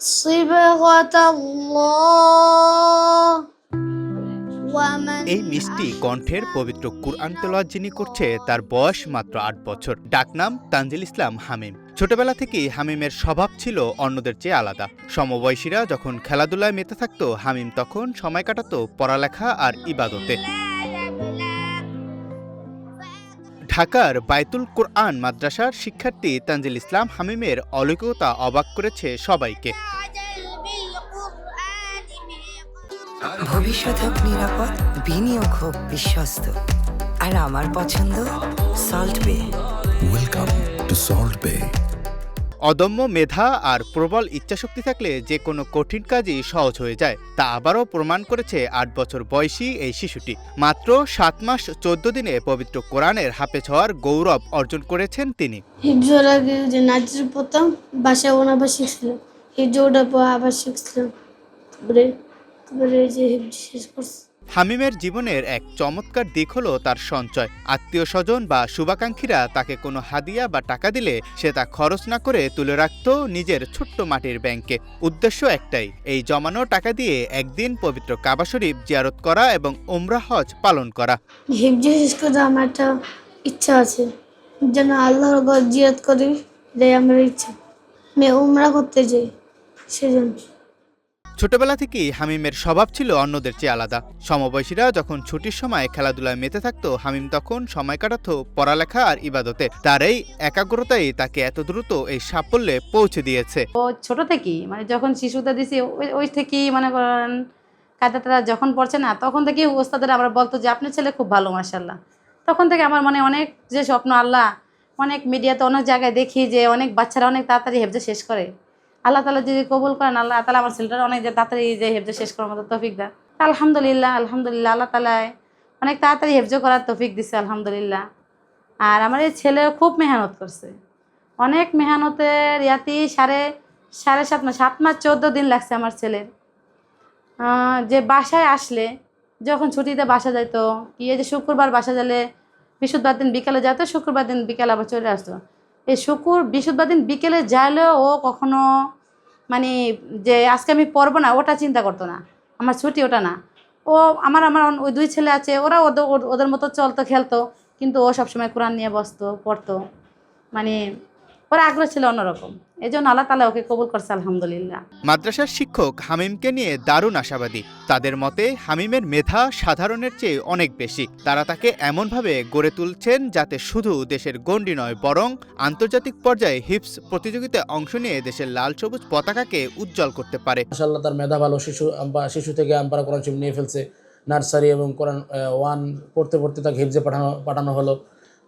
صبغة الله ومن এই মিষ্টি কণ্ঠের পবিত্র কুরআন তেলাওয়াত যিনি করছে তার বয়স মাত্র ৮ বছর। ডাকনাম তানজিল ইসলাম হামিম। ছোটবেলা থেকেই হামিমের স্বভাব ছিল অন্যদের চেয়ে আলাদা। সমবয়সীরা যখন খেলাধুলায় মেতে থাকত, হামিম তখন সময় কাটাতো পড়ালেখা আর ইবাদতে। ঢাকার বায়তুল কুরআন মাদ্রাসার শিক্ষার্থী তানজিল ইসলাম হামিমের অলৌকিকতা অবাক করেছে সবাইকে। ভবিষ্যৎ হোক নিরাপদ, বিনিয়োগ হোক বিশ্বস্ত, আর আমার পছন্দ সল্ট বে। ওয়েলকাম টু সল্ট বে। অদম্য মেধা আর প্রবল ইচ্ছাশক্তি থাকলে যে কোনো কঠিন কাজই সহজ হয়ে যায়, তা আবারও প্রমাণ করেছে ৮ বছর বয়সী এই শিশুটি। মাত্র ৭ মাস ১৪ দিনে পবিত্র কোরআনের হাফেজ হওয়ার গৌরব অর্জন করেছেন তিনি। হিফজোর আগে যে নাচের পড়তাম, বাসায় ওনাবার শিখছিলাম, হিফজোটার পর আবার শিখছিলাম, তারপরে যে হিফজ শেষ করছি। হামিমের জীবনের এক চমৎকার দিক হলো তার সঞ্চয়। আত্মীয় স্বজন বা শুভাকাঙ্ক্ষীরা তাকে কোনো হাদিয়া বা টাকা দিলে সে তা খরচ না করে তুলে রাখত নিজের ছোট্ট মাটির ব্যাংকে। উদ্দেশ্য একটাই, এই জমানো টাকা দিয়ে একদিন পবিত্র কাবা শরীফ জিয়ারত করা এবং উমরা হজ পালন করা। হিফজ শেষ করতে আমার একটা ইচ্ছা আছে, যেন আল্লাহর ঘর জিয়ারত করি, এটাই আমার ইচ্ছা। আমি উমরা করতে যাই সেজন্য। ছোটবেলা থেকেই হামিমের স্বভাব ছিল অন্যদের চেয়ে আলাদা। সমবয়সীরা যখন ছুটির সময় খেলাধুলায় মেতে থাকতো, হামিম তখন সময় কাটাতো পড়ালেখা আর ইবাদতে। তার এই একাগ্রতাই তাকে এত দ্রুত এই সাফল্যে পৌঁছে দিয়েছে। ও ছোট থেকেই যখন শিশুতা দিছি ওই থেকেই মনে করেন কায়দাটা যখন পড়ছে না, তখন থেকেই ওস্তাদের আমরা বলতো যে আপনার ছেলে খুব ভালো, মাশাআল্লাহ। তখন থেকে আমার মনে অনেক যে স্বপ্ন, আল্লাহ অনেক মিডিয়াতে অনেক জায়গায় দেখি যে অনেক বাচ্চারা অনেক তাড়াতাড়ি হেফজে শেষ করে। আল্লাহ তালা যদি কবুল করেন, আল্লাহ তালা আমার ছেলেটা অনেক তাড়াতাড়ি যে হেফজে শেষ করার মতো তৌফিক দেয়। আলহামদুলিল্লাহ আলহামদুলিল্লাহ, আল্লাহ তালায় অনেক তাড়াতাড়ি হেফজে করার তৌফিক দিচ্ছে আলহামদুলিল্লাহ। আর আমার এই ছেলে খুব মেহনত করছে, অনেক মেহনতের ইয়াতি সাড়ে 7 মাস 14 দিন লাগছে আমার ছেলের। যে বাসায় আসলে যখন ছুটিতে বাসা যাইতো, কি এই যে শুক্রবার বাসা গেলে বৃহস্পতিবার দিন বিকেলে যেত, শুক্রবার দিন বিকেলে আবার চলে আসতো। এই বৃহস্পতিবার দিন বিকেলে যাইলেও ও কখনো যে আজকে আমি পড়বো না ওটা চিন্তা করতো না, আমার ছুটি ওটা না। ও আমার ওই 2 ছেলে আছে, ওরা ওদের মতো চলতো খেলতো, কিন্তু ও সবসময় কোরআন নিয়ে বসতো, পড়তো। ওর আগ্রহ ছিল অন্যরকম, এই জন্য আল্লাহ তালা ওকে কবুল করছে আলহামদুলিল্লাহ। মাদ্রাসার শিক্ষক হামিমকে নিয়ে দারুণ আশাবাদী। তাদের মতে হামিমের মেধা সাধারণের চেয়ে অনেক বেশি। তারা তাকে এমনভাবে গড়ে তুলছেন যাতে শুধু দেশের গণ্ডি নয়, বরং আন্তর্জাতিক পর্যায়ে হিফজ প্রতিযোগিতায় অংশ নিয়ে দেশের লাল সবুজ পতাকাকে উজ্জ্বল করতে পারে। মাশাআল্লাহ, তার মেধা ভালো। শিশু থেকে আম্পারা কোরআন শরীফ নিয়ে ফেলছে। নার্সারি এবং কোরআন 1 পড়তে পড়তে তাকে হিফজে পাঠানো হলো।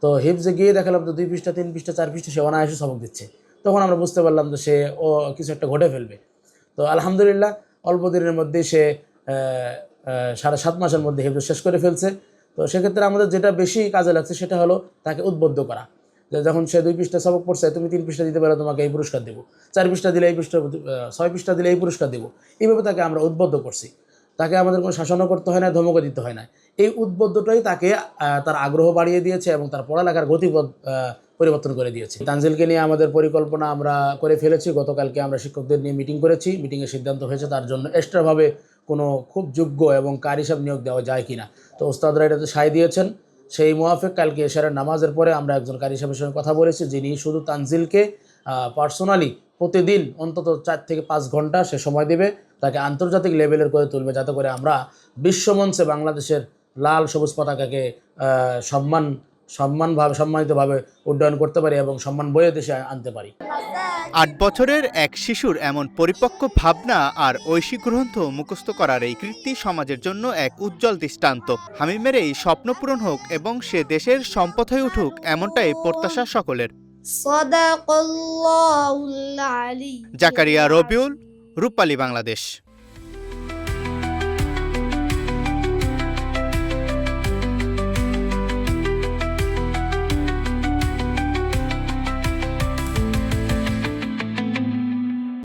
তো হিফজে গিয়ে দেখালাম তো 2 পৃষ্ঠা 3 পৃষ্ঠা 4 পৃষ্ঠা সে অনায়াসে সবক দিচ্ছে। তখন আমরা বুঝতে পারলাম যে সে কিছু একটা ঘটে ফেলবে। তো আলহামদুলিল্লাহ অল্প দিনের মধ্যেই সে 7.5 মাসের মধ্যে হিফজ শেষ করে ফেলছে। তো সেক্ষেত্রে আমাদের যেটা বেশি কাজে লাগছে সেটা হলো তাকে উদ্বুদ্ধ করা, যে যখন সে 2 পৃষ্ঠা সবক পড়ছে, তুমি 3 পৃষ্ঠা দিতে পারো, তোমাকে এই পুরস্কার দেবো, 4 পৃষ্ঠা দিলে এই পুরস্কার, 6 পৃষ্ঠা দিলে এই পুরস্কার দেবো। এইভাবে তাকে আমরা উদ্বুদ্ধ করছি। তাকে আমাদের কোনো শাসনও করতে হয় না, ধমকও দিতে হয় না। এই উদ্বুদ্ধটাই তাকে তার আগ্রহ বাড়িয়ে দিয়েছে এবং তার পড়ালেখার গতিপথ পরিবর্তন করে দিয়েছে। তানজিলকে নিয়ে আমাদের পরিকল্পনা আমরা করে ফেলেছি। গতকালকে আমরা শিক্ষকদের নিয়ে মিটিং করেছি। মিটিংয়ে সিদ্ধান্ত হয়েছে তার জন্য এক্সট্রাভাবে কোনো খুব যোগ্য এবং কারি হিসাব নিয়োগ দেওয়া যায় কিনা। তো ওস্তাদরা এটাতে সায় দিয়েছেন। সেই মোয়াফেক কালকে এশারের নামাজের পরে আমরা একজন কারি সাহেবের সঙ্গে কথা বলেছি, যিনি শুধু তানজিলকে পার্সোনালি প্রতিদিন অন্তত 4 থেকে 5 ঘন্টা সে সময় দেবে, তাকে আন্তর্জাতিক লেভেলের করে তুলবে, যাতে করে আমরা বিশ্বমঞ্চে বাংলাদেশের লাল সবুজ পতাকাকে সম্মানিতভাবে উড্ডয়ন করতে পারি এবং সম্মান বয়ে দেশে আনতে পারি। 8 বছরের এক শিশুর এমন পরিপক্ক ভাবনা আর ঐশী গ্রন্থ মুখস্থ করার এই কীর্তি সমাজের জন্য এক উজ্জ্বল দৃষ্টান্ত। হামিমের এই স্বপ্ন পূরণ হোক এবং সে দেশের সম্পদ হয়ে উঠুক, এমনটাই প্রত্যাশা সকলের। সাদাকাল্লাহুল আলী। জাকারিয়া রবিউল, রূপালী বাংলাদেশ।